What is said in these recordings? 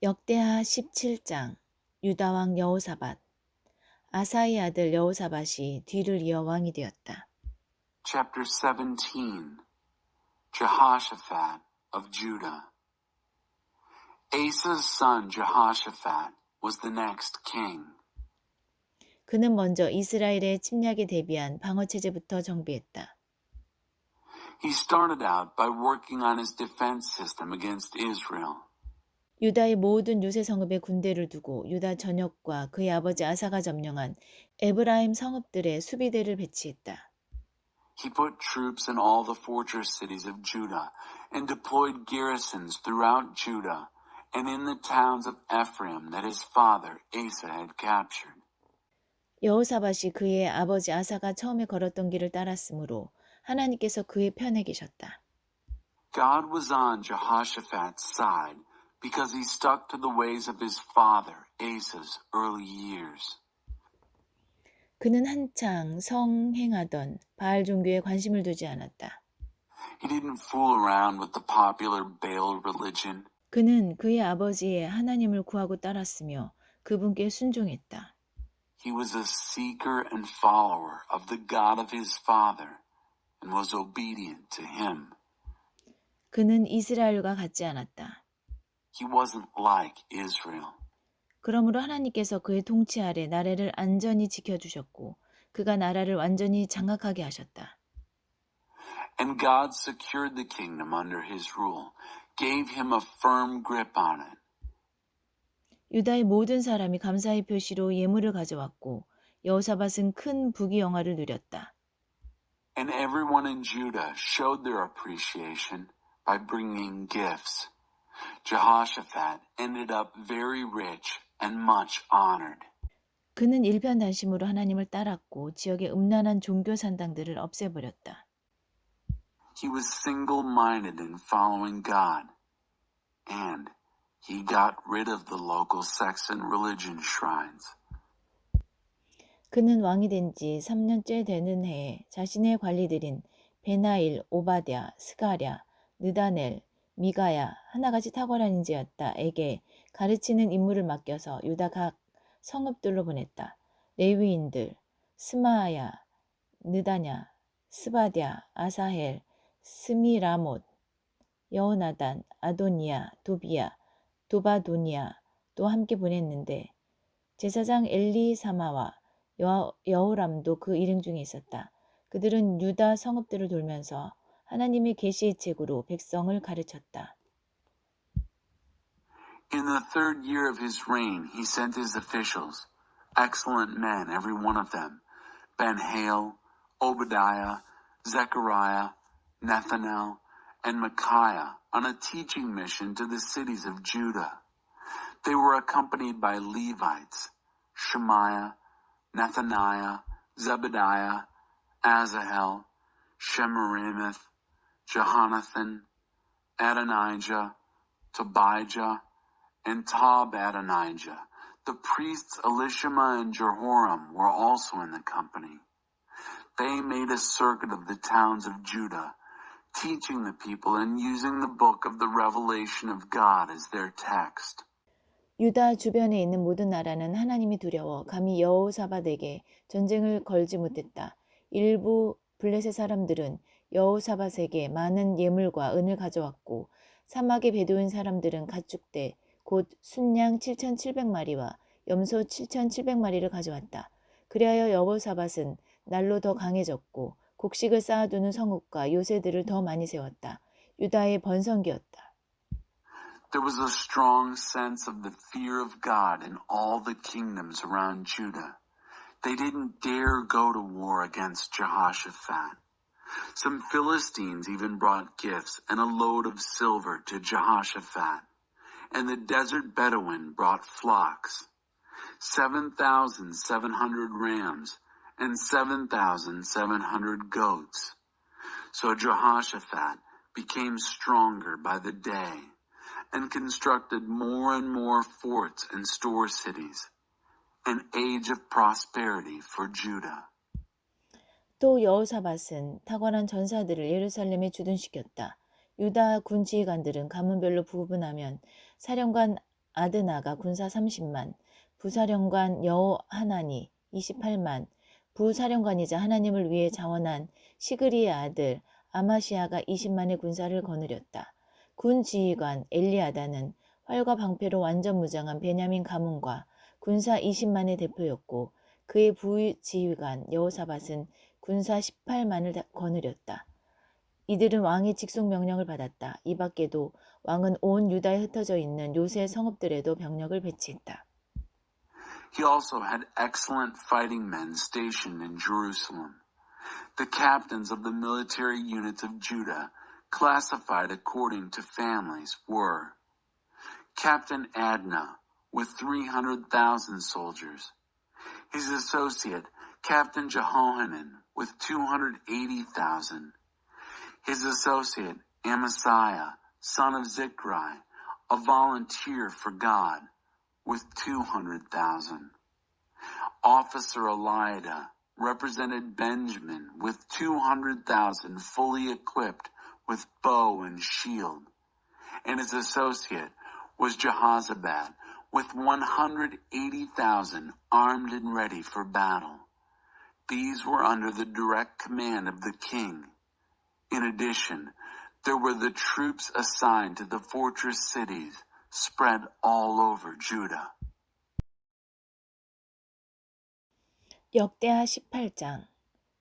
역대하 17장 유다왕 여호사밧. 아사의 아들 여호사밧이 뒤를 이어 왕이 되었다. Chapter 17 Jehoshaphat of Judah. Asa's son Jehoshaphat was the next king. 그는 먼저 이스라엘의 침략에 대비한 방어체제부터 정비했다. He started out by working on his defense system against Israel. 유다의 모든 유세 성읍에 군대를 두고 유다 전역과 그의 아버지 아사가 점령한 에브라임 성읍들의 수비대를 배치했다. He put troops in all the fortress cities of Judah and deployed garrisons throughout Judah and in the towns of Ephraim that his father Asa had captured. 여호사밧이 그의 아버지 아사가 처음에 걸었던 길을 따랐으므로 하나님께서 그의 편에 계셨다. God was on Jehoshaphat's side because he stuck to the ways of his father Asa's early years. 그는 한창 성행하던 바알 종교에 관심을 두지 않았다. He didn't fool around with the popular Baal religion. 그는 그의 아버지의 하나님을 구하고 따랐으며 그분께 순종했다. He was a seeker and follower of the God of his father and was obedient to him. 그는 이스라엘과 같지 않았다. He wasn't like Israel. 그러므로 하나님께서 그의 통치 아래 나라를 안전히 지켜주셨고 그가 나라를 완전히 장악하게 하셨다. And God secured the kingdom under his rule, gave him a firm grip on it. 유다의 모든 사람이 감사의 표시로 예물을 가져왔고 여호사밧은 큰 부귀영화를 누렸다. And everyone in Judah showed their appreciation by bringing gifts. Jehoshaphat ended up very rich and much honored. 그는 일편단심으로 하나님을 따랐고 지역의 음란한 종교 산당들을 없애버렸다. He was single-minded in following God, and he got rid of the local sex and religion shrines. 그는 왕이 된 지 3년째 되는 해에 자신의 관리들인 베나일, 오바댜, 스가랴, 느다넬, 미가야, 하나같이 탁월한 인재였다에게 가르치는 임무를 맡겨서 유다 각 성읍들로 보냈다. 레위인들, 스마야, 느다냐, 스바랴, 아사헬, 스미라못, 여호나단, 아도니아, 도비야, 도바도니아도 함께 보냈는데 제사장 엘리사마와 여호람도 그 일행 중에 있었다. 그들은 유다 성읍들을 돌면서 하나님의 계시의 책으로 백성을 가르쳤다. In the third year of his reign, he sent his officials, excellent men, every one of them, Ben-Hail, Obadiah, Zechariah, Nethanel, and Micaiah, on a teaching mission to the cities of Judah. They were accompanied by Levites, Shemaiah, Nethaniah, Zebediah, Asahel, Shemiramoth, Jehonathan, Adonijah, Tobijah, and Tob-Adonijah. The priests Elishama and Jehoram were also in the company. They made a circuit of the towns of Judah, teaching the people and using the book of the revelation of God as their text. 유다 주변에 있는 모든 나라는 하나님이 두려워 감히 여호사밧에게 전쟁을 걸지 못했다. 일부 블레셋 사람들은 여호사밧에게 많은 예물과 은을 가져왔고 사막의 베두인 사람들은 가축대 곧 순양 7,700마리와 염소 7,700마리를 가져왔다. 그리하여 여호사밧은 날로 더 강해졌고 곡식을 쌓아두는 성읍과 요새들을 더 많이 세웠다. 유다의 번성기였다. There was a strong sense of the fear of God in all the kingdoms around Judah. They didn't dare go to war against Jehoshaphat. Some Philistines even brought gifts and a load of silver to Jehoshaphat. And the desert Bedouin brought flocks, 7,700 rams and 7,700 goats. So Jehoshaphat became stronger by the day and constructed more and more forts and store cities, an age of prosperity for Judah. 또 여호사밧은 탁월한 전사들을 예루살렘에 주둔시켰다. 유다 군 지휘관들은 가문별로 구분하면 사령관 아드나가 군사 30만, 부사령관 여호하나니 28만, 부사령관이자 하나님을 위해 자원한 시그리의 아들 아마시아가 20만의 군사를 거느렸다. 군 지휘관 엘리아다는 활과 방패로 완전 무장한 베냐민 가문과 군사 20만의 대표였고 그의 부지휘관 여호사밧은 군사 18만을 거느렸다. 이들은 왕의 직속 명령을 받았다. 이 밖에도 왕은 온 유다에 흩어져 있는 요새 성읍들에도 병력을 배치했다. He also had excellent fighting men stationed in Jerusalem. The captains of the military units of Judah, classified according to families, were Captain Adnah, with 300,000 soldiers. His associate, Captain Jehohanan, with 280,000. His associate, Amasiah, son of Zichri, a volunteer for God, with 200,000. Officer Eliada represented Benjamin with 200,000 fully equipped with bow and shield. And his associate was Jehozabad with 180,000 armed and ready for battle. These were under the direct command of the king. In addition, there were the troops assigned to the fortress cities spread all over Judah. 역대하 18장.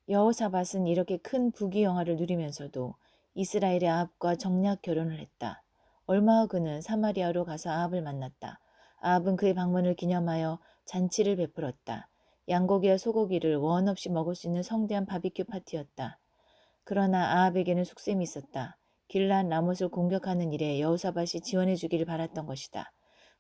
여호사밧은 이렇게 큰 부귀영화를 누리면서도 이스라엘의 아합과 정략 결혼을 했다. 얼마 후 그는 사마리아로 가서 아합을 만났다. 아합은 그의 방문을 기념하여 잔치를 베풀었다. 양고기와 소고기를 원 없이 먹을 수 있는 성대한 바비큐 파티였다. 그러나 아합에게는 속셈이 있었다. 길앗 라못을 공격하는 일에 여호사밧이 지원해 주기를 바랐던 것이다.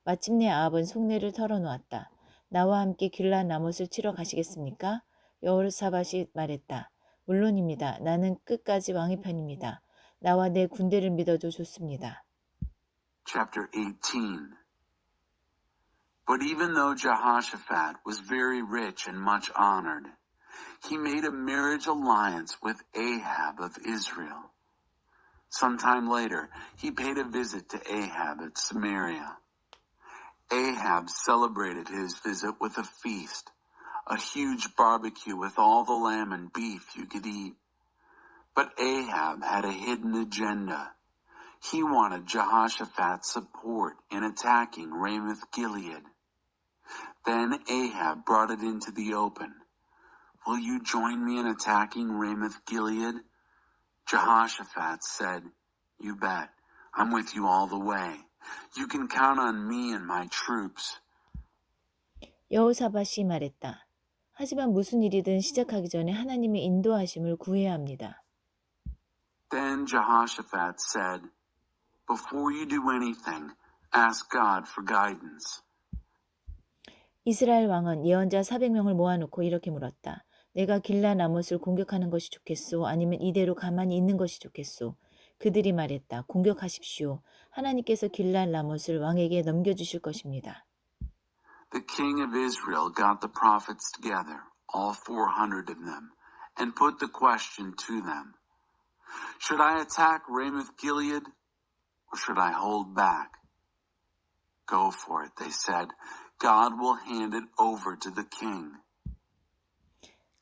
마침내 아합은 속내를 털어놓았다. 나와 함께 길앗 라못을 치러 가시겠습니까? 여호사밧이 말했다. 물론입니다. 나는 끝까지 왕의 편입니다. 나와 내 군대를 믿어도 좋습니다. Chapter 18. But even though Jehoshaphat was very rich and much honored, he made a marriage alliance with Ahab of Israel. Sometime later, he paid a visit to Ahab at Samaria. Ahab celebrated his visit with a feast, a huge barbecue with all the lamb and beef you could eat. But Ahab had a hidden agenda. He wanted Jehoshaphat's support in attacking Ramoth-Gilead. Then Ahab brought it into the open. Will you join me in attacking Ramoth-Gilead? Jehoshaphat said, You bet. I'm with you all the way. You can count on me and my troops. 여호사밧이 말했다. 하지만 무슨 일이든 시작하기 전에 하나님의 인도하심을 구해야 합니다. Then Jehoshaphat said, Before you do anything, ask God for guidance. 이스라엘 왕은 예언자 400명을 모아놓고 이렇게 물었다. 내가 길앗 라못을 공격하는 것이 좋겠소? 아니면 이대로 가만히 있는 것이 좋겠소? 그들이 말했다. 공격하십시오. 하나님께서 길앗 라못을 왕에게 넘겨주실 것입니다. The king of Israel got the prophets together, all 400 of them, and put the question to them. Should I attack Ramoth-Gilead, or should I hold back? Go for it, they said. God will hand it over to the king.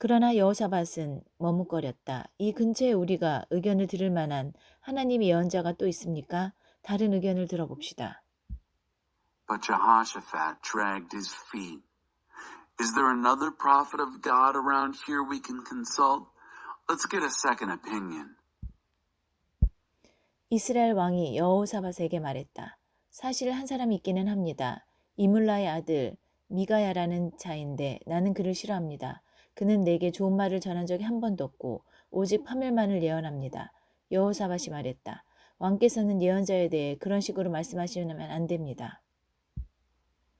그러나 여호사밧은 머뭇거렸다. 이 근처에 우리가 의견을 들을 만한 하나님의 예언자가 또 있습니까? 다른 의견을 들어봅시다. But Jehoshaphat dragged his feet. Is there another prophet of God around here we can consult? Let's get a second opinion. 이스라엘 왕이 여호사밧에게 말했다. 사실 한 사람이 있기는 합니다. 이물라의 아들 미가야라는 자인데 나는 그를 싫어합니다. 그는 내게 좋은 말을 전한 적이 한 번도 없고 오직 파멸만을 예언합니다. 여호사밧이 말했다. 왕께서는 예언자에 대해 그런 식으로 말씀하시면 안 됩니다.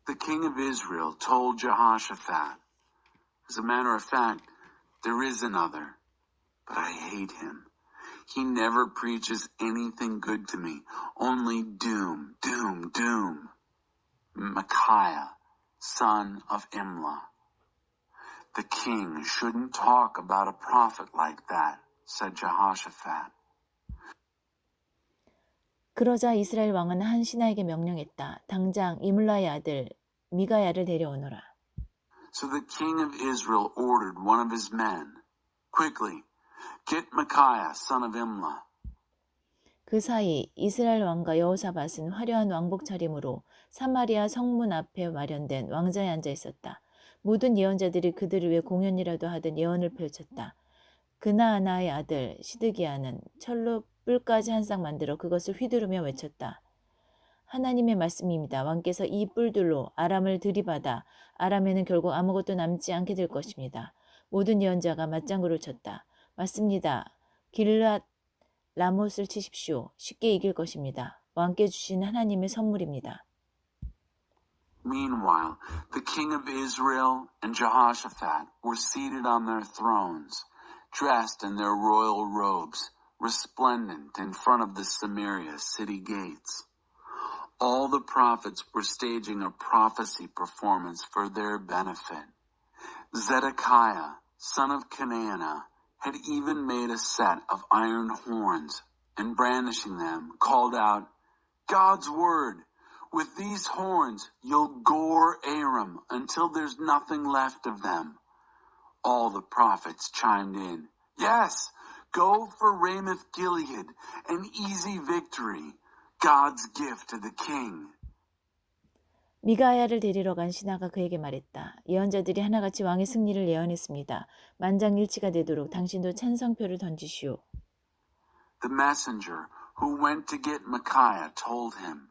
The king of Israel told Jehoshaphat, As a matter of fact, there is another, but I hate him. He never preaches anything good to me, only doom, doom, doom. Micaiah, son of Imlah. The king shouldn't talk about a prophet like that, said Jehoshaphat. 그러자 이스라엘 왕은 한 신하에게 명령했다. 당장 이물라의 아들 미가야를 데려오너라. So the king of Israel ordered one of his men, quickly, get Micaiah, son of Imlah. 그 사이 이스라엘 왕과 여호사밧은 화려한 왕복 차림으로 사마리아 성문 앞에 마련된 왕자에 앉아 있었다. 모든 예언자들이 그들을 위해 공연이라도 하듯 예언을 펼쳤다. 그나아나의 아들 시드기야는 철로 뿔까지 한 쌍 만들어 그것을 휘두르며 외쳤다. 하나님의 말씀입니다. 왕께서 이 뿔들로 아람을 들이받아 아람에는 결국 아무것도 남지 않게 될 것입니다. 모든 예언자가 맞장구를 쳤다. 맞습니다. 길앗 라못을 치십시오. 쉽게 이길 것입니다. 왕께 주신 하나님의 선물입니다. Meanwhile, the king of Israel and Jehoshaphat were seated on their thrones, dressed in their royal robes, resplendent in front of the Samaria city gates. All the prophets were staging a prophecy performance for their benefit. Zedekiah, son of Kenana, had even made a set of iron horns, and brandishing them, called out, God's word! With these horns you'll gore Aram until there's nothing left of them. All the prophets chimed in, Yes, go for Ramoth Gilead, an easy victory, God's gift to the king. 미가야를 데리러 간 신하가 그에게 말했다. 예언자들이 하나같이 왕의 승리를 예언했습니다. 만장일치가 되도록 당신도 찬성표를 던지시오. The messenger who went to get Micaiah told him,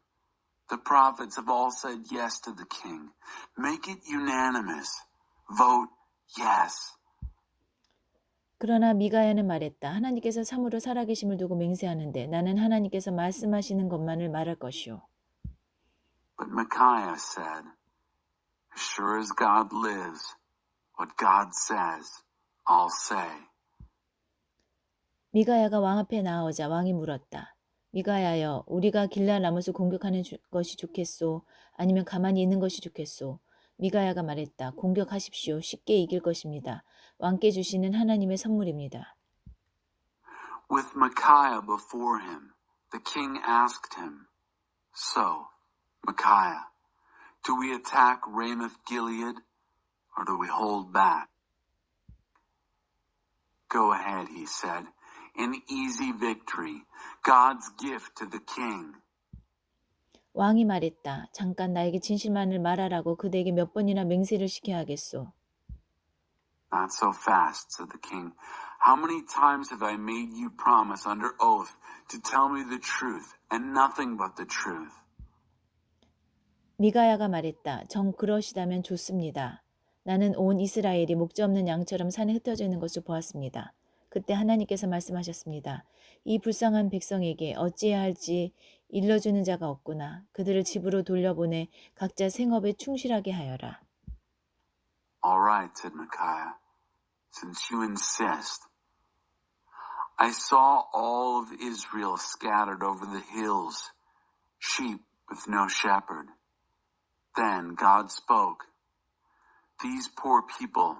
The prophets have all said yes to the king. Make it unanimous. Vote yes. 그러나 미가야는 말했다. 하나님께서 참으로 살아계심을 두고 맹세하는데 나는 하나님께서 말씀하시는 것만을 말할 것이오. But Micaiah said, As sure as God lives, what God says, I'll say. 미가야가 왕 앞에 나오자 왕이 물었다. 미가야여, 우리가 길앗 라못을 공격하는 것이 좋겠소? 아니면 가만히 있는 것이 좋겠소? 미가야가 말했다. 공격하십시오. 쉽게 이길 것입니다. 왕께 주시는 하나님의 선물입니다. With Micaiah before him, the king asked him, So, Micaiah, do we attack Ramoth Gilead, or do we hold back? Go ahead, he said, an easy victory, God's gift to the king. 왕이 말했다. 잠깐 나에게 진실만을 말하라고 그대에게 몇 번이나 맹세를 시켜야 하겠소. Not so fast, said the king. How many times have I made you promise under oath to tell me the truth and nothing but the truth? 미가야가 말했다. 정 그러시다면 좋습니다. 나는 온 이스라엘이 목자 없는 양처럼 산에 흩어져 있는 것을 보았습니다. 그때 하나님께서 말씀하셨습니다. 이 불쌍한 백성에게 어찌해야 할지 일러주는 자가 없구나. 그들을 집으로 돌려보내 각자 생업에 충실하게 하여라. All right, said Micaiah, since you insist. I saw all of Israel scattered over the hills, sheep with no shepherd. Then God spoke. These poor people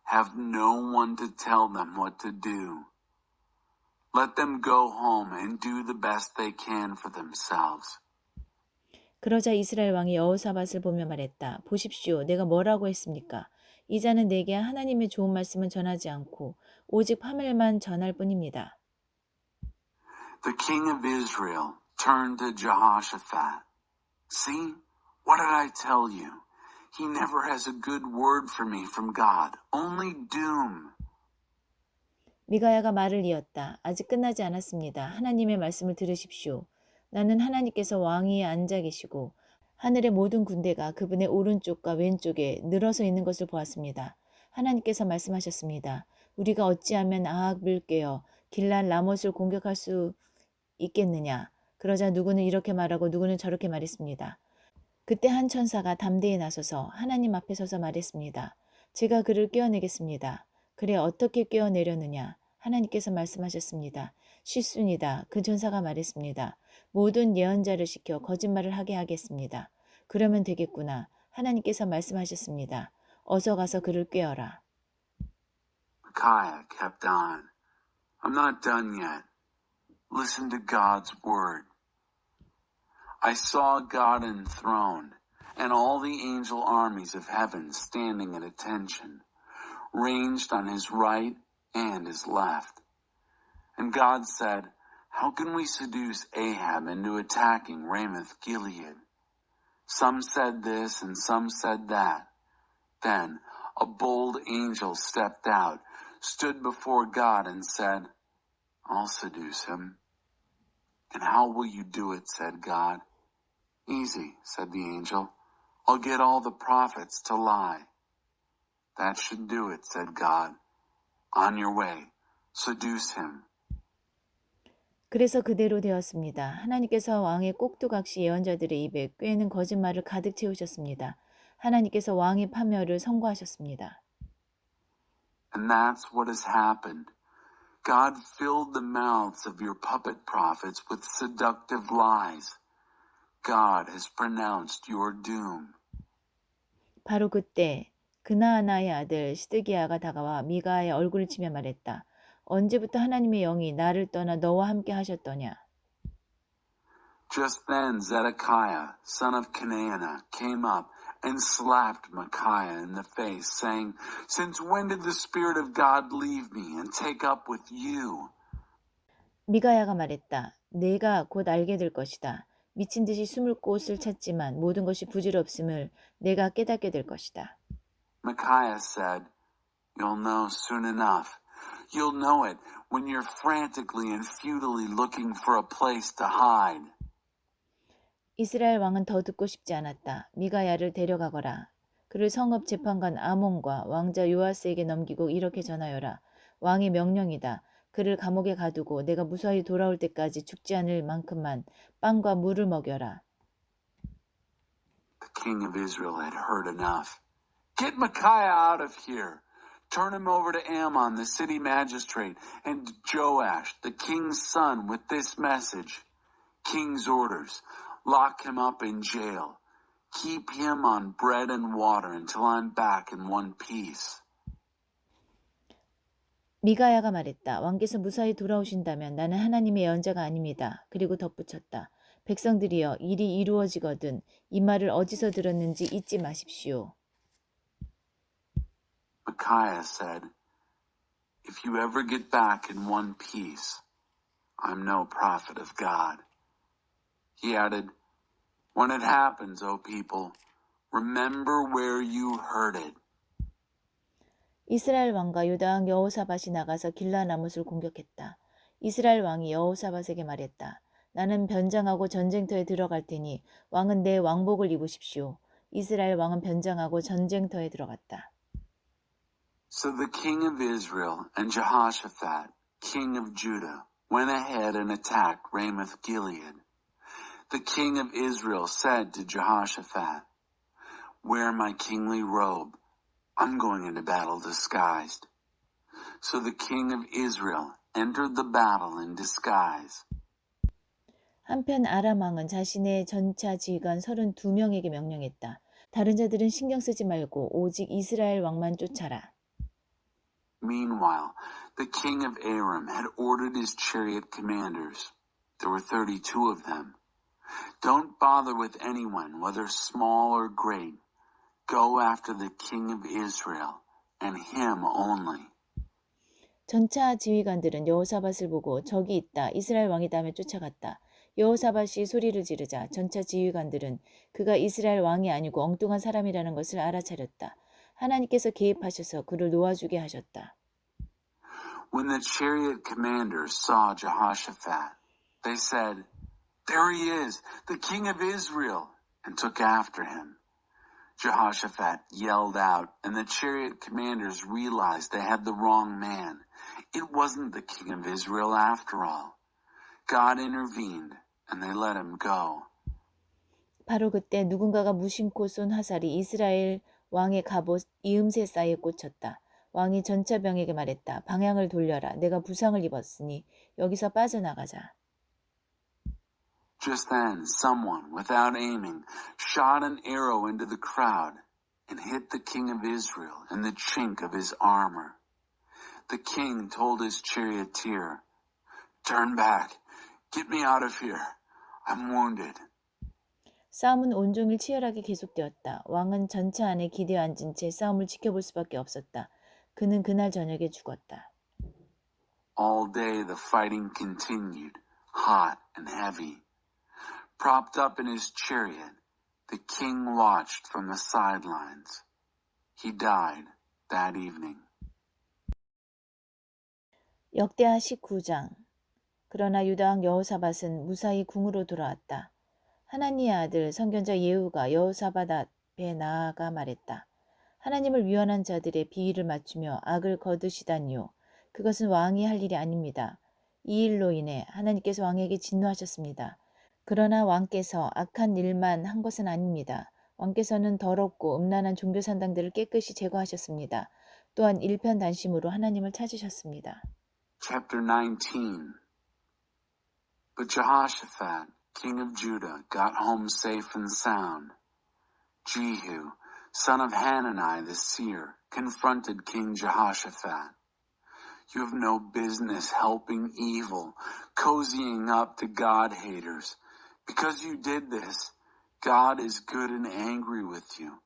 have no one to tell them what to do. Let them go home and do the best they can for themselves. 그러자 이스라엘 왕이 여호사밧을 보며 말했다. 보십시오. 내가 뭐라고 했습니까? 이 자는 내게 하나님의 좋은 말씀은 전하지 않고 오직 파멸만 전할 뿐입니다. The king of Israel turned to Jehoshaphat. See, what did I tell you? He never has a good word for me from God, only doom. 미가야가 말을 이었다. 아직 끝나지 않았습니다. 하나님의 말씀을 들으십시오. 나는 하나님께서 왕위에 앉아 계시고 하늘의 모든 군대가 그분의 오른쪽과 왼쪽에 늘어서 있는 것을 보았습니다. 하나님께서 말씀하셨습니다. 우리가 어찌하면 아합을 꿰어 길앗 라못을 공격할 수 있겠느냐. 그러자 누구는 이렇게 말하고 누구는 저렇게 말했습니다. 그때 한 천사가 담대히 나서서 하나님 앞에 서서 말했습니다. 제가 그를 꿰어내겠습니다. 그래 어떻게 꿰어내려느냐. 하나님께서 말씀하셨습니다. 쉽습니다. 그 천사가 말했습니다. 모든 예언자를 시켜 거짓말을 하게 하겠습니다. 그러면 되겠구나. 하나님께서 말씀하셨습니다. 어서 가서 그를 꿰어라. Micaiah kept on. I'm not done yet. Listen to God's word. I saw God enthroned, and all the angel armies of heaven standing at attention, ranged on his right and his left. And God said, how can we seduce Ahab into attacking Ramoth-Gilead? Some said this and some said that. Then a bold angel stepped out, stood before God and said, I'll seduce him. And how will you do it, said God. Easy, said the angel. I'll get all the prophets to lie. That should do it, said God. On your way, seduce him. 그래서 그대로 되었습니다. 하나님께서 왕의 꼭두각시 예언자들의 입에 꾀는 거짓말을 가득 채우셨습니다. 하나님께서 왕의 파멸을 선고하셨습니다. And that's what has happened. God filled the mouths of your puppet prophets with seductive lies. God has pronounced your doom. 바로 그때 그나아나의 아들 시드기야가 다가와 미가의 얼굴을 치며 말했다. 언제부터 하나님의 영이 나를 떠나 너와 함께 하셨더냐? Just then Zedekiah, son of Kenana, came up and slapped Micaiah in the face, saying, Since when did the Spirit of God leave me and take up with you? 미가야가 말했다. 내가 곧 알게 될 것이다. 미친 듯이 숨을 곳을 찾지만 모든 것이 부질없음을 내가 깨닫게 될 것이다. Micaiah said, You'll know soon enough. You'll know it when you're frantically and futilely looking for a place to hide. 이스라엘 왕은 더 듣고 싶지 않았다. 미가야를 데려가거라. 그를 성읍 재판관 아몬과 왕자 요아스에게 넘기고 이렇게 전하여라. 왕의 명령이다. 그를 감옥에 가두고 내가 무사히 돌아올 때까지 죽지 않을 만큼만 빵과 물을 먹여라. The king of Israel had heard enough. Get Micaiah out of here. Turn him over to Ammon, the city magistrate, and Joash, the king's son, with this message. King's orders. Lock him up in jail. Keep him on bread and water until I'm back in one piece. 미가야가 말했다. 왕께서 무사히 돌아오신다면 나는 하나님의 연자가 아닙니다. 그리고 덧붙였다. 백성들이여 일이 이루어지거든 이 말을 어디서 들었는지 잊지 마십시오. Micaiah said, If you ever get back in one piece, I'm no prophet of God. He added, When it happens, O people, remember where you heard it. 이스라엘 왕과 유다 여호사밧이 나가서 길라나못을 공격했다. 이스라엘 왕이 여호사밧에게 말했다. 나는 변장하고 전쟁터에 들어갈 테니 왕은 내 왕복을 입으십시오. 이스라엘 왕은 변장하고 전쟁터에 들어갔다. So the king of Israel and Jehoshaphat, king of Judah, went ahead and attacked Ramoth-Gilead. The king of Israel said to Jehoshaphat, Wear my kingly robe. I'm going into battle disguised. So the king of Israel entered the battle in disguise. 한편 아람 왕은 자신의 전차 지휘관 32명에게 명령했다. 다른 자들은 신경 쓰지 말고 오직 이스라엘 왕만 쫓아라. Meanwhile, the king of Aram had ordered his chariot commanders. There were 32 of them. Don't bother with anyone, whether small or great. Go after the king of Israel, and him only. 전차 지휘관들은 여호사밧을 보고 적이 있다. 이스라엘 왕이다며 쫓아갔다. 여호사밧이 소리를 지르자 전차 지휘관들은 그가 이스라엘 왕이 아니고 엉뚱한 사람이라는 것을 알아차렸다. 하나님께서 개입하셔서 그를 놓아주게 하셨다. When the chariot commanders saw Jehoshaphat, they said, There he is, the king of Israel, and took after him. Jehoshaphat yelled out, and the chariot commanders realized they had the wrong man. It wasn't the king of Israel after all. God intervened, and they let him go. 바로 그때 누군가가 무심코 쏜 화살이 이스라엘 왕의 갑옷 이음새 사이에 꽂혔다. 왕이 전차병에게 말했다. 방향을 돌려라. 내가 부상을 입었으니 여기서 빠져나가자. Just then, someone, without aiming, shot an arrow into the crowd and hit the king of Israel in the chink of his armor. The king told his charioteer, Turn back. Get me out of here. I'm wounded. 싸움은 온종일 치열하게 계속되었다. 왕은 전차 안에 기대어 앉은 채 싸움을 지켜볼 수밖에 없었다. 그는 그날 저녁에 죽었다. All day the fighting continued, hot and heavy. Propped up in his chariot, the king watched from the sidelines. He died that evening. 역대하 19장. 그러나 유다왕 여호사밧은 무사히 궁으로 돌아왔다. 하나니의 아들 선견자 예후가 여호사밧 앞에 나아가 말했다. 하나님을 위헌한 자들의 비위를 맞추며 악을 거두시다니요. 그것은 왕이 할 일이 아닙니다. 이 일로 인해 하나님께서 왕에게 진노하셨습니다. 그러나 왕께서 악한 일만 한 것은 아닙니다. 왕께서는 더럽고 음란한 종교 산당들을 깨끗이 제거하셨습니다. 또한 일편단심으로 하나님을 찾으셨습니다. Chapter 19. But Jehoshaphat, king of Judah, got home safe and sound. Jehu, son of Hanani the seer, confronted King Jehoshaphat. You have no business helping evil, cozying up to God-haters. Because you did this, God is good and angry with you.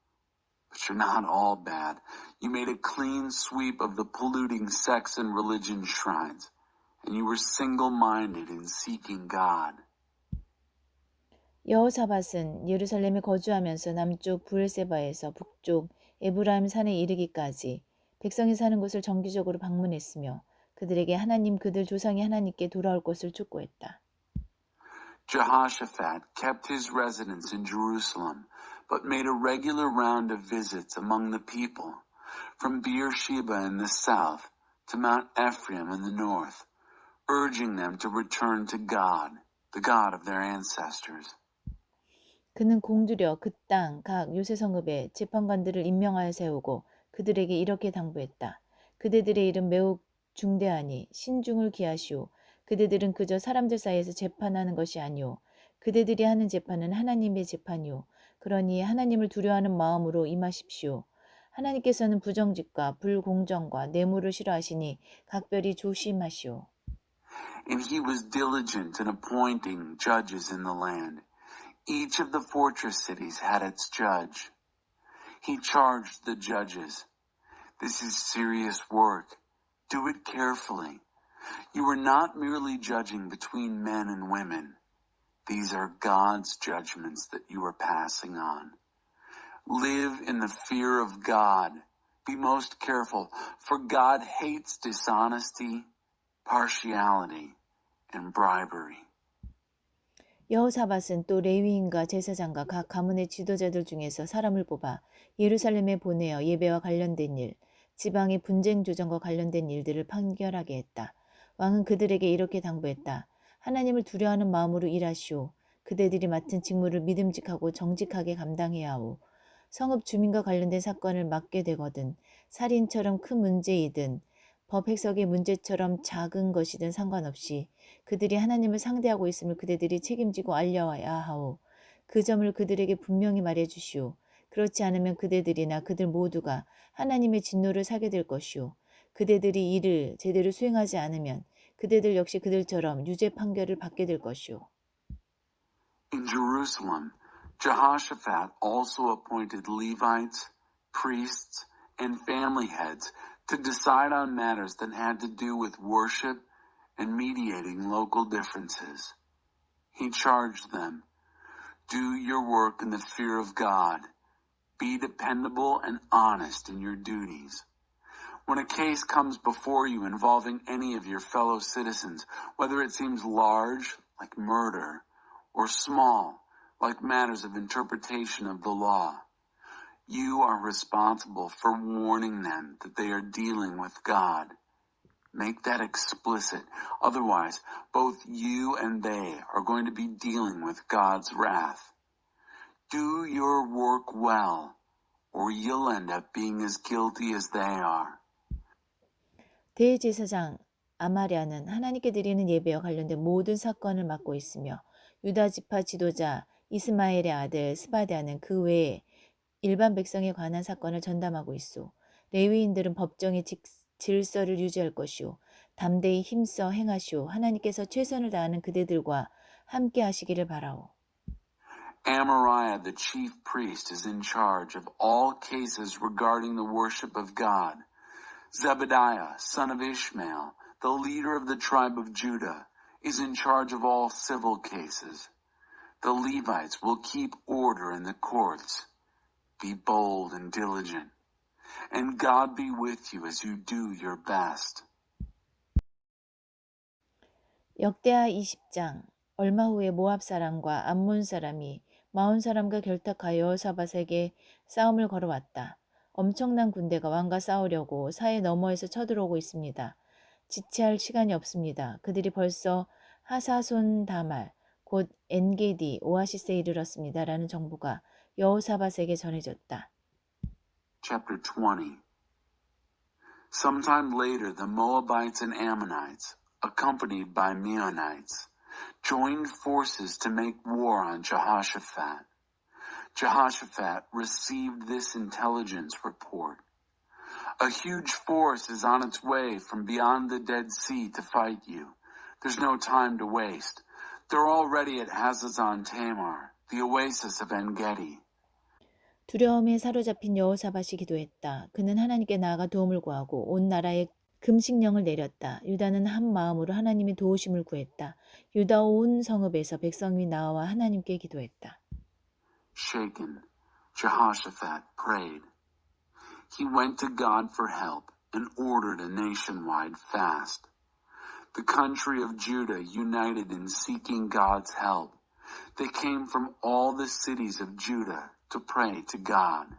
But you're not all bad. You made a clean sweep of the polluting sex and religion shrines, and you were single-minded in seeking God. 여호사밧은 예루살렘에 거주하면서 남쪽 브엘세바에서 북쪽 에브라임 산에 이르기까지 백성이 사는 곳을 정기적으로 방문했으며 그들에게 하나님 그들 조상의 하나님께 돌아올 것을 촉구했다. Jehoshaphat kept his residence in Jerusalem, but made a regular round of visits among the people, from Beersheba in the south to Mount Ephraim in the north, urging them to return to God, the God of their ancestors. 그는 공들여 그 땅 각 요새 성읍에 재판관들을 임명하여 세우고 그들에게 이렇게 당부했다. 그대들의 일은 매우 중대하니 신중을 기하시오. 그대들은 그저 사람들 사이에서 재판하는 것이 아니오. 그대들이 하는 재판은 하나님의 재판이오. 그러니 하나님을 두려워하는 마음으로 임하십시오. 하나님께서는 부정직과 불공정과 뇌물을 싫어하시니 각별히 조심하시오. And he was diligent in appointing judges in the land. Each of the fortress cities had its judge. He charged the judges, "This is serious work. Do it carefully. You are not merely judging between men and women. These are God's judgments that you are passing on. Live in the fear of God. Be most careful, for God hates dishonesty, partiality, and bribery." 여호사밧은 또 레위인과 제사장과 각 가문의 지도자들 중에서 사람을 뽑아 예루살렘에 보내어 예배와 관련된 일, 지방의 분쟁 조정과 관련된 일들을 판결하게 했다. 왕은 그들에게 이렇게 당부했다. 하나님을 두려워하는 마음으로 일하시오. 그대들이 맡은 직무를 믿음직하고 정직하게 감당해야 하오. 성읍 주민과 관련된 사건을 맡게 되거든 살인처럼 큰 문제이든 법 해석의 문제처럼 작은 것이든 상관없이 그들이 하나님을 상대하고 있음을 그대들이 책임지고 알려야 하오. 그 점을 그들에게 분명히 말해주시오. 그렇지 않으면 그대들이나 그들 모두가 하나님의 진노를 사게 될 것이오. 그대들이 이를 제대로 수행하지 않으면 그대들 역시 그들처럼 유죄 판결을 받게 될 것이오. In Jerusalem, Jehoshaphat also appointed Levites, priests, and family heads to decide on matters that had to do with worship and mediating local differences. He charged them, "Do your work in the fear of God. Be dependable and honest in your duties. When a case comes before you involving any of your fellow citizens, whether it seems large, like murder, or small, like matters of interpretation of the law, you are responsible for warning them that they are dealing with God. Make that explicit. Otherwise, both you and they are going to be dealing with God's wrath. Do your work well, or you'll end up being as guilty as they are." 대제사장 아마랴는 하나님께 드리는 예배와 관련된 모든 사건을 맡고 있으며 유다 지파 지도자 이스마엘의 아들 스바랴는 그 외에 일반 백성에 관한 사건을 전담하고 있소. 레위인들은 법정의 질서를 유지할 것이오. 담대히 힘써 행하시오. 하나님께서 최선을 다하는 그대들과 함께 하시기를 바라오. Amariah, the chief priest, is in charge of all cases regarding the worship of God. Zebediah, son of Ishmael, the leader of the tribe of Judah, is in charge of all civil cases. The Levites will keep order in the courts. Be bold and diligent, and God be with you as you do your best. 역대하 20장. 얼마 후에 모압 사람과 암몬 사람이 마온 사람과 결탁하여 여호사밧에게 싸움을 걸어왔다. 엄청난 군대가 왕과 싸우려고 사해 너머에서 쳐들어오고 있습니다. 지체할 시간이 없습니다. 그들이 벌써 하사손 다말, 곧 엔게디 오아시스에 이르렀습니다. 라는 정보가 여호사밧에게 전해졌다. Chapter 20. Sometime later, the Moabites and Ammonites, accompanied by Meunites, joined forces to make war on Jehoshaphat. Jehoshaphat received this intelligence report. A huge force is on its way from beyond the Dead Sea to fight you. There's no time to waste. They're already at Hazazon Tamar, the oasis of En-Gedi. 두려움에 사로잡힌 여호사밧이 기도했다. 그는 하나님께 나아가 도움을 구하고 온 나라에 금식령을 내렸다. 유다는 한 마음으로 하나님의 도우심을 구했다. 유다 온 성읍에서 백성이 나와 하나님께 기도했다. Shaken, Jehoshaphat prayed. He went to God for help and ordered a nationwide fast. The country of Judah united in seeking God's help. They came from all the cities of Judah to pray to God.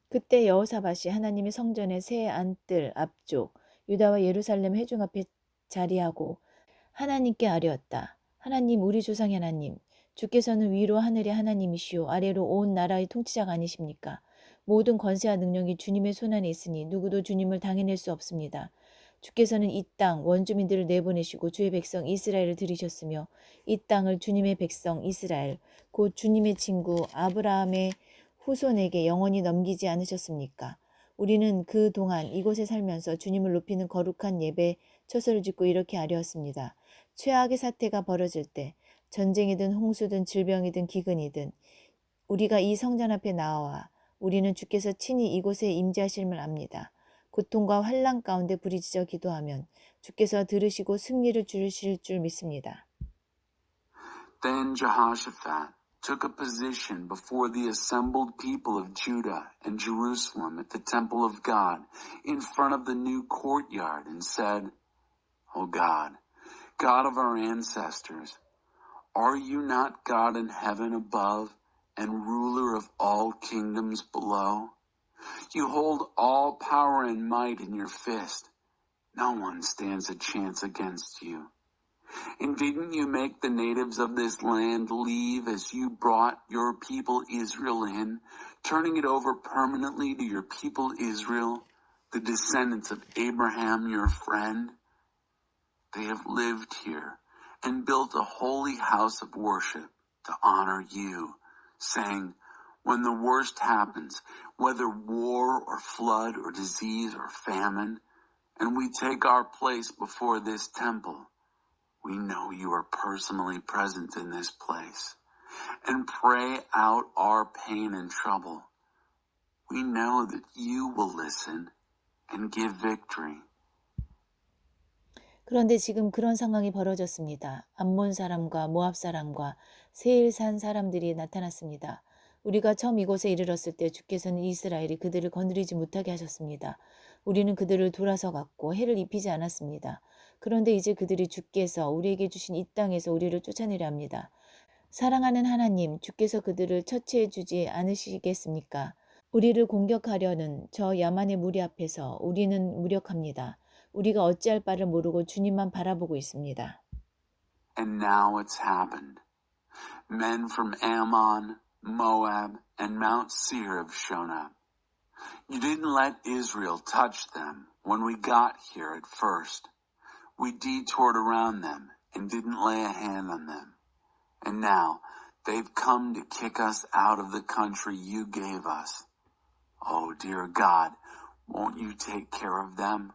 그때 여호사밧이 하나님의 성전의 새 안뜰 앞쪽 유다와 예루살렘 회중 앞에 자리하고 하나님께 아뢰었다. 하나님, 우리 조상의 하나님, 주께서는 위로 하늘의 하나님이시오 아래로 온 나라의 통치자가 아니십니까? 모든 권세와 능력이 주님의 손안에 있으니 누구도 주님을 당해낼 수 없습니다. 주께서는 이 땅 원주민들을 내보내시고 주의 백성 이스라엘을 들이셨으며 이 땅을 주님의 백성 이스라엘 곧 주님의 친구 아브라함의 후손에게 영원히 넘기지 않으셨습니까? 우리는 그 동안 이곳에 살면서 주님을 높이는 거룩한 예배 처소를 짓고 이렇게 아뢰었습니다. 최악의 사태가 벌어질 때 전쟁이든 홍수든 질병이든 기근이든 우리가 이 성전 앞에 나와 우리는 주께서 친히 이곳에 임재하실을 압니다. 고통과 환난 가운데 부르짖어 기도하면 주께서 들으시고 승리를 주실 줄 믿습니다. Then Jehoshaphat took a position before the assembled people of Judah and Jerusalem at the temple of God in front of the new courtyard and said, O God, God of our ancestors, are you not God in heaven above and ruler of all kingdoms below? You hold all power and might in your fist. No one stands a chance against you. And didn't you make the natives of this land leave as you brought your people Israel in, turning it over permanently to your people Israel, the descendants of Abraham, your friend? They have lived here and built a holy house of worship to honor you, saying, when the worst happens, whether war or flood or disease or famine, and we take our place before this temple, we know you are personally present in this place and pray out our pain and trouble. We know that you will listen and give victory. 그런데 지금 그런 상황이 벌어졌습니다. 암몬 사람과 모압 사람과 세일산 사람들이 나타났습니다. 우리가 처음 이곳에 이르렀을 때 주께서는 이스라엘이 그들을 건드리지 못하게 하셨습니다. 우리는 그들을 돌아서 갔고 해를 입히지 않았습니다. 그런데 이제 그들이 주께서 우리에게 주신 이 땅에서 우리를 쫓아내려 합니다. 사랑하는 하나님, 주께서 그들을 처치해 주지 않으시겠습니까? 우리를 공격하려는 저 야만의 무리 앞에서 우리는 무력합니다. 우리가 어찌할 바를 모르고 주님만 바라보고 있습니다. And now it's happened. Men from Ammon, Moab, and Mount Seir have shown up. You didn't let Israel touch them when we got here at first. We detoured around them and didn't lay a hand on them. And now they've come to kick us out of the country you gave us. Oh, dear God, won't you take care of them?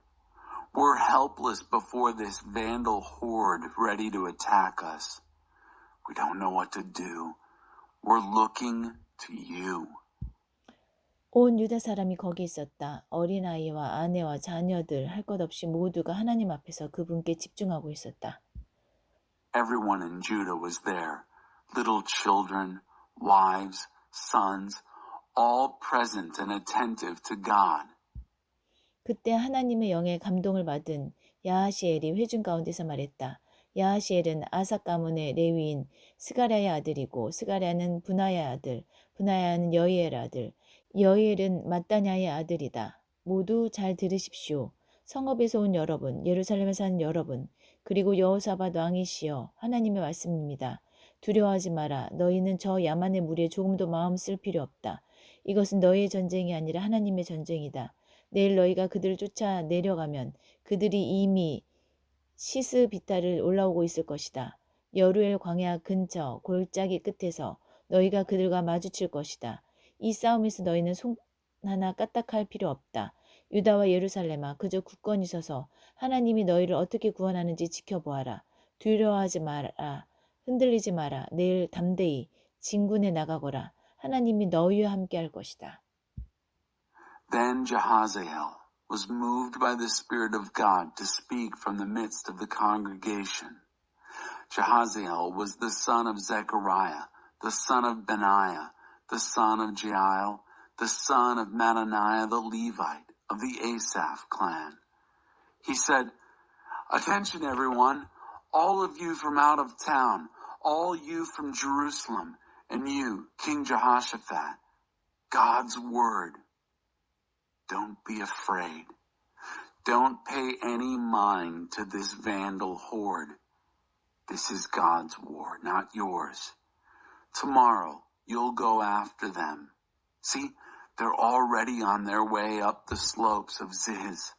We're helpless before this vandal horde ready to attack us. We don't know what to do. We're looking to you. 온 유다 사람이 거기 있었다. 어린아이와 아내와 자녀들 할 것 없이 모두가 하나님 앞에서 그분께 집중하고 있었다. Everyone in Judah was there. Little children, wives, sons, all present and attentive to God. 그때 하나님의 영에 감동을 받은 야하시엘이 회중 가운데서 말했다. 야하시엘은 아삭 가문의 레위인 스가랴의 아들이고 스가랴는 분하야의 아들, 분하야는 여이엘의 아들, 여이엘은 mattan야의 아들이다. 모두 잘 들으십시오. 성읍에서 온 여러분, 예루살렘에 사는 여러분, 그리고 여호사밧 왕이시여 하나님의 말씀입니다. 두려워하지 마라. 너희는 저 야만의 무리에 조금도 마음 쓸 필요 없다. 이것은 너희의 전쟁이 아니라 하나님의 전쟁이다. 내일 너희가 그들을 쫓아 내려가면 그들이 이미 시스비타를 올라오고 있을 것이다. 여루엘 광야 근처 골짜기 끝에서 너희가 그들과 마주칠 것이다. 이 싸움에서 너희는 손 하나 까딱할 필요 없다. 유다와 예루살렘아, 그저 굳건히 서서 하나님이 너희를 어떻게 구원하는지 지켜보아라. 두려워하지 마라. 흔들리지 마라. 내일 담대히 진군에 나가거라. 하나님이 너희와 함께 할 것이다. Then Jehaziel was moved by the Spirit of God to speak from the midst of the congregation. Jehaziel was the son of Zechariah, the son of Benaiah, the son of Jeiel, the son of Mattaniah the Levite of the Asaph clan. He said, "Attention everyone, all of you from out of town, all you from Jerusalem, and you, King Jehoshaphat, God's word. Don't be afraid. Don't pay any mind to this vandal horde. This is God's war, not yours. Tomorrow you'll go after them. See, they're already on their way up the slopes of Ziz.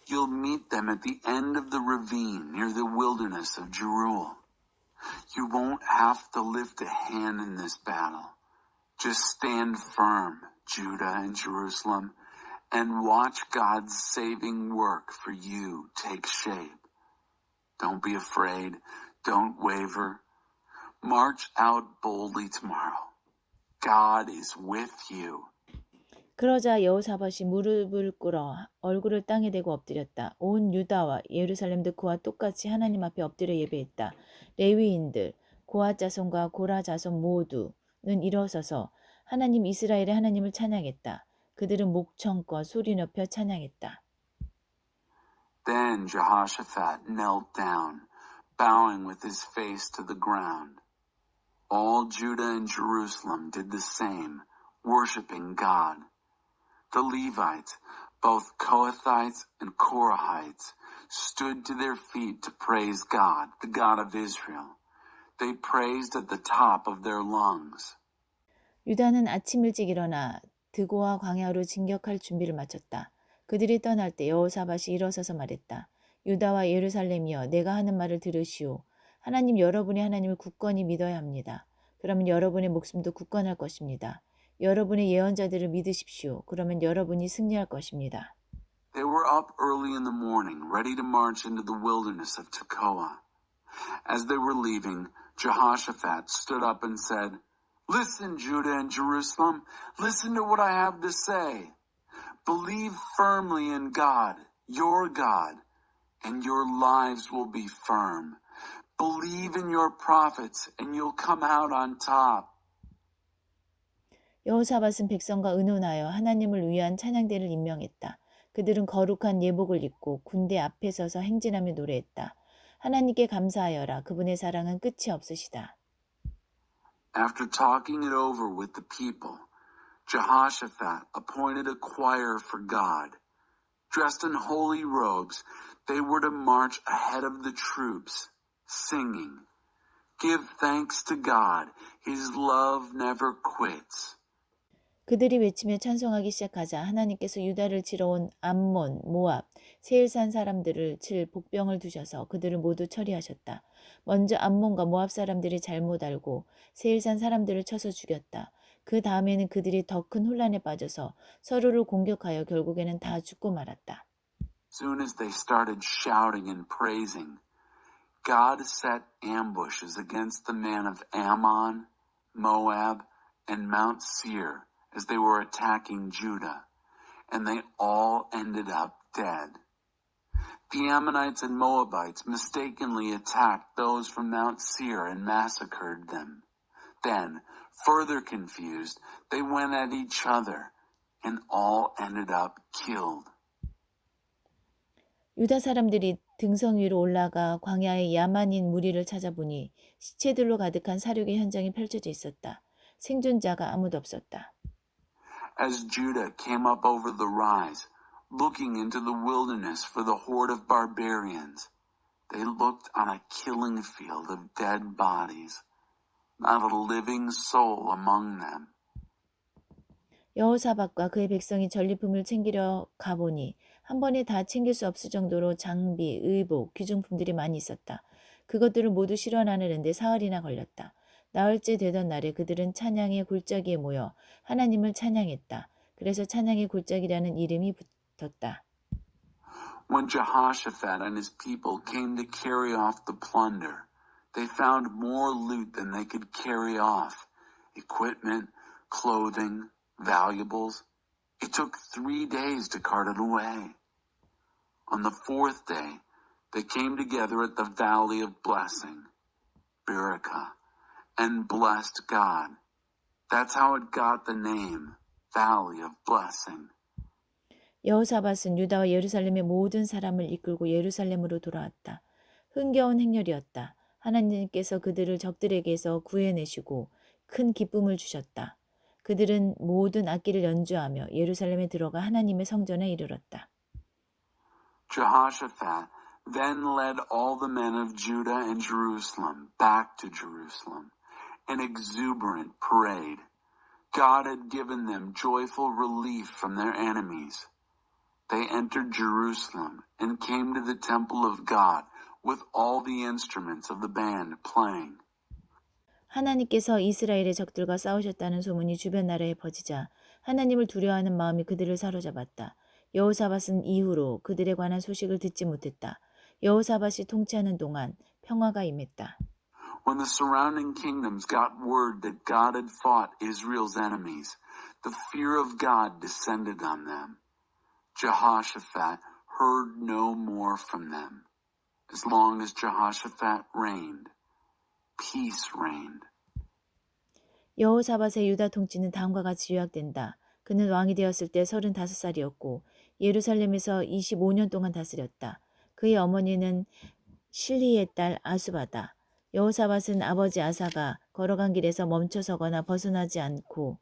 You'll meet them at the end of the ravine near the wilderness of Jeruel. You won't have to lift a hand in this battle. Just stand firm, Judah and Jerusalem, and watch God's saving work for you take shape. Don't be afraid. Don't waver. March out boldly tomorrow. God is with you." 그러자 여호사밧이 무릎을 꿇어 얼굴을 땅에 대고 엎드렸다. 온 유다와 예루살렘도 그와 똑같이 하나님 앞에 엎드려 예배했다. 레위인들, 고앗 자손과 고라 자손 모두는 일어서서 하나님 이스라엘의 하나님을 찬양했다. 그들은 목청껏 소리 높여 찬양했다. Then Jehoshaphat knelt down, bowing with his face to the ground. All Judah and Jerusalem did the same, worshiping God. The Levites, both Kohathites and Korahites, stood to their feet to praise God, the God of Israel. They praised at the top of their lungs. 유다는 아침 일찍 일어나 드고와 광야로 진격할 준비를 마쳤다. 그들이 떠날 때 여호사밧이 일어서서 말했다. 유다와 예루살렘이여, 내가 하는 말을 들으시오. 하나님 여러분이 하나님을 굳건히 믿어야 합니다. 그러면 여러분의 목숨도 굳건할 것입니다. 여러분의 예언자들을 믿으십시오. 그러면 여러분이 승리할 것입니다. They were up early in the morning, ready to march into the wilderness of Tekoa. As they were leaving, Jehoshaphat stood up and said, "Listen, Judah and Jerusalem, listen to what I have to say. Believe firmly in God, your God, and your lives will be firm. Believe in your prophets, and you'll come out on top." 여호사밧은 백성과 의논하여 하나님을 위한 찬양대를 임명했다. 그들은 거룩한 예복을 입고 군대 앞에 서서 행진하며 노래했다. 하나님께 감사하여라. 그분의 사랑은 끝이 없으시다. After talking it over with the people, Jehoshaphat appointed a choir for God. Dressed in holy robes, they were to march ahead of the troops, singing, "Give thanks to God, His love never quits." 그들이 외치며 찬송하기 시작하자 하나님께서 유다를 치러 온 암몬, 모압, 세일산 사람들을 칠 복병을 두셔서 그들을 모두 처리하셨다. 먼저 암몬과 모압 사람들이 잘못 알고 세일산 사람들을 쳐서 죽였다. 그 다음에는 그들이 더 큰 혼란에 빠져서 서로를 공격하여 결국에는 다 죽고 말았다. Soon as they started shouting and praising, God set ambushes against the men of Ammon, Moab, and Mount Seir as they were attacking Judah, and they all ended up dead. The Ammonites and Moabites mistakenly attacked those from Mount Seir and massacred them. Then, further confused, they went at each other and all ended up killed. 유다 사람들이 등성 위로 올라가 광야의 야만인 무리를 찾아보니 시체들로 가득한 사륙의 현장이 펼쳐져 있었다. 생존자가 아무도 없었다. As Judah came up over the rise, looking into the wilderness for the horde of barbarians, they looked on a killing field of dead bodies, not a living soul among them. 여호사밧과 그의 백성이 전리품을 챙기려 가보니 한 번에 다 챙길 수 없을 정도로 장비, 의복, 귀중품들이 많이 있었다. 그것들을 모두 실어 나르는데 사흘이나 걸렸다. 나흘째 되던 날에 그들은 찬양의 골짜기에 모여 하나님을 찬양했다. 그래서 찬양의 골짜기라는 이름이 붙었다. When Jehoshaphat and his people came to carry off the plunder, they found more loot than they could carry off. Equipment, clothing, valuables. It took 3 days to cart it away. On the 4th day, they came together at the Valley of Blessing, Berakah, and blessed God. That's how it got the name, Valley of Blessing. 여호사밧은 유다와 예루살렘의 모든 사람을 이끌고 예루살렘으로 돌아왔다. 흥겨운 행렬이었다. 하나님께서 그들을 적들에게서 구해내시고 큰 기쁨을 주셨다. 그들은 모든 악기를 연주하며 예루살렘에 들어가 하나님의 성전에 이르렀다. Jehoshaphat then led all the men of Judah and Jerusalem back to Jerusalem, an exuberant parade. God had given them joyful relief from their enemies. They entered Jerusalem and came to the temple of God with all the instruments of the band playing. 하나님께서 이스라엘의 적들과 싸우셨다는 소문이 주변 나라에 퍼지자 하나님을 두려워하는 마음이 그들을 사로잡았다. 여호사밧은 이후로 그들에 관한 소식을 듣지 못했다. 여호사밧이 통치하는 동안 평화가 임했다. When the surrounding kingdoms got word that God had fought Israel's enemies, the fear of God descended on them. Jehoshaphat heard no more from them. As long as Jehoshaphat reigned, peace reigned. 여호사밧의 유다 통치는 다음과 같이 요약된다. 그는 왕이 되었을 때 35살이었고 예루살렘에서 25년 동안 다스렸다. 그의 어머니는 실리의 딸 아수바다. 여호사밧은 아버지 아사가 걸어간 길에서 멈춰서거나 벗어나지 않고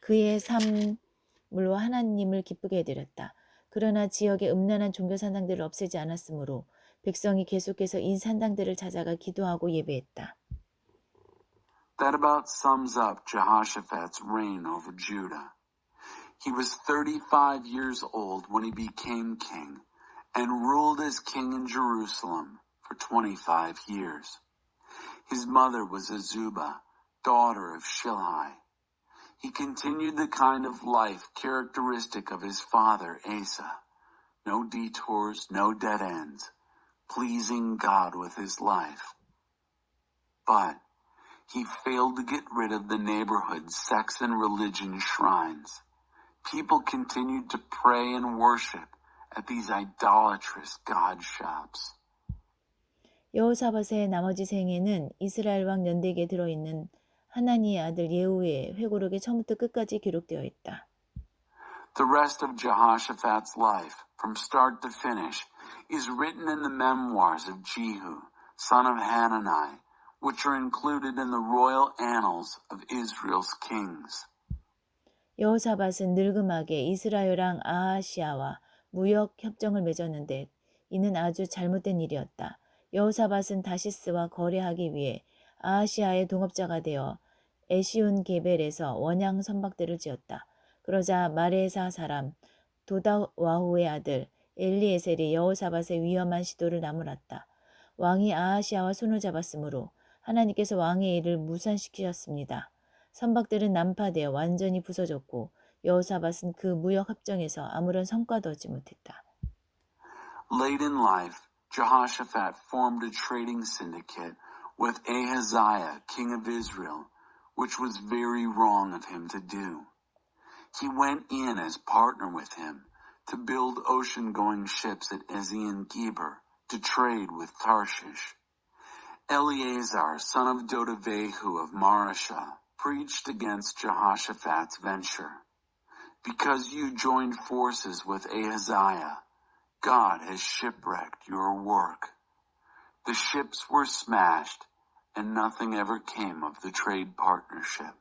그의 삶으로 하나님을 기쁘게 해드렸다. 그러나 지역의 음란한 종교 산당들을 없애지 않았으므로 백성이 계속해서 이 산당들을 찾아가 기도하고 예배했다. That about sums up Jehoshaphat's reign over Judah. He was 35 years old when he became king and ruled as king in Jerusalem for 25 years. His mother was Azubah, daughter of Shilhi. He continued the kind of life characteristic of his father Asa. No detours, no dead ends, pleasing God with his life. But he failed to get rid of the neighborhood's sex and religion shrines. People continued to pray and worship at these idolatrous god shops. 여호사밧의 나머지 생애는 이스라엘 왕 연대기에 들어있는 하나니의 아들 예후의 회고록에 처음부터 끝까지 기록되어 있다. The rest of Jehoshaphat's life, from start to finish, is written in the memoirs of Jehu, son of Hanani, which are included in the royal annals of Israel's kings. 여호사밧은 늙음하게 이스라엘 왕 아하시아와 무역 협정을 맺었는데 이는 아주 잘못된 일이었다. 여호사밧은 다시스와 거래하기 위해 아하시아의 동업자가 되어 에시온 게벨에서 원양 선박들을 지었다. 그러자 마레사 사람 도다와후의 아들 엘리에셀이 여호사밧의 위험한 시도를 나무랐다. 왕이 아하시아와 손을 잡았으므로 하나님께서 왕의 일을 무산시키셨습니다. 선박들은 난파되어 완전히 부서졌고 여호사밧은 그 무역 협정에서 아무런 성과도 얻지 못했다. Late in life, Jehoshaphat formed a trading syndicate with Ahaziah, king of Israel, which was very wrong of him to do. He went in as partner with him to build ocean-going ships at Ezion-Geber to trade with Tarshish. Eleazar, son of Dodavehu of Marashah, preached against Jehoshaphat's venture. Because you joined forces with Ahaziah, God has shipwrecked your work. The ships were smashed, and nothing ever came of the trade partnership.